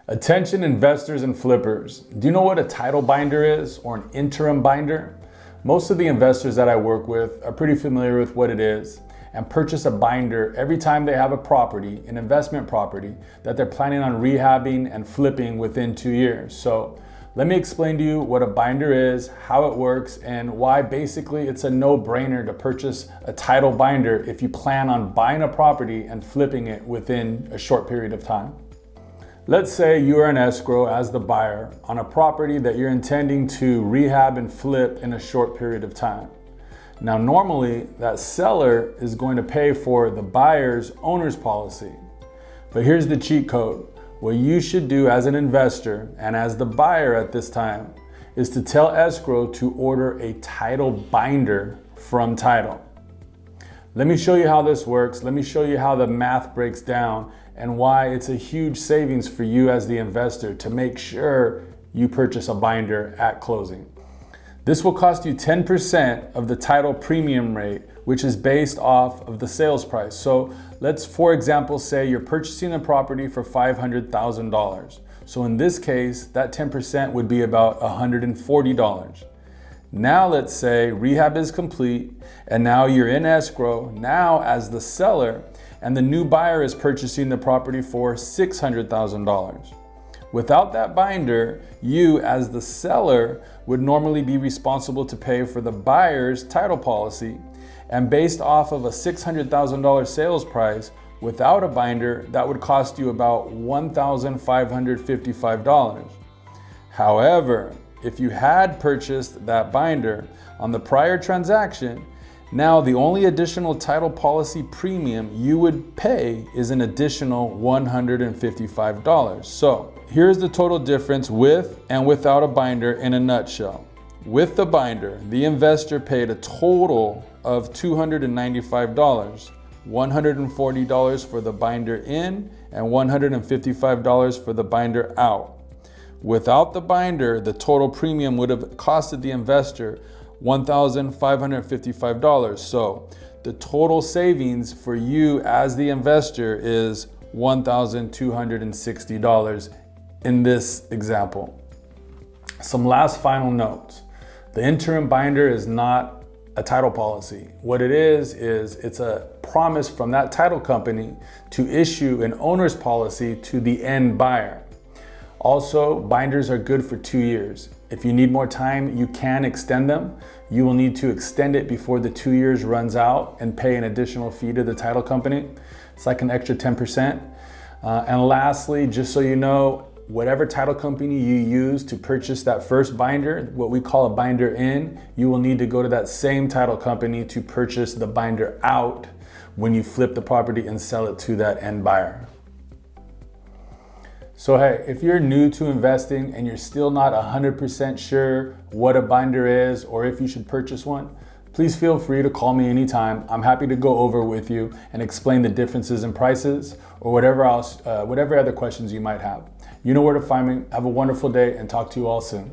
Attention investors and flippers. Do you know what a title binder is or an interim binder? Most of the investors that I work with are pretty familiar with what it is and purchase a binder every time they have a property, an investment property, that they're planning on rehabbing and flipping within 2 years. So let me explain to you what a binder is, how it works, and why basically it's a no-brainer to purchase a title binder if you plan on buying a property and flipping it within a short period of time. Let's say you are in escrow as the buyer on a property that you're intending to rehab and flip in a short period of time. Now, normally that seller is going to pay for the buyer's owner's policy. But here's the cheat code. What you should do as an investor and as the buyer at this time is to tell escrow to order a title binder from title. Let me show you how this works. Let me show you how the math breaks down and why it's a huge savings for you as the investor to make sure you purchase a binder at closing. This will cost you 10% of the title premium rate, which is based off of the sales price. So let's, for example, say you're purchasing a property for $500,000. So in this case, that 10% would be about $140. Now let's say rehab is complete and now you're in escrow, now as the seller, and the new buyer is purchasing the property for $600,000. Without that binder, you as the seller would normally be responsible to pay for the buyer's title policy, and based off of a $600,000 sales price, without a binder, that would cost you about $1,555. However, if you had purchased that binder on the prior transaction, now the only additional title policy premium you would pay is an additional $155. So here's the total difference with and without a binder in a nutshell. With the binder, the investor paid a total of $295, $140 for the binder in and $155 for the binder out. Without the binder, the total premium would have costed the investor $1,555. So the total savings for you as the investor is $1,260 in this example. Some last final notes. The interim binder is not a title policy. What it is it's a promise from that title company to issue an owner's policy to the end buyer. Also, binders are good for 2 years. If you need more time, you can extend them. You will need to extend it before the 2 years runs out and pay an additional fee to the title company. It's like an extra 10%. And lastly, just so you know, whatever title company you use to purchase that first binder, what we call a binder in, you will need to go to that same title company to purchase the binder out when you flip the property and sell it to that end buyer. So hey, if you're new to investing and you're still not 100% sure what a binder is or if you should purchase one, please feel free to call me anytime. I'm happy to go over with you and explain the differences in prices or whatever else, whatever other questions you might have. You know where to find me. Have a wonderful day and talk to you all soon.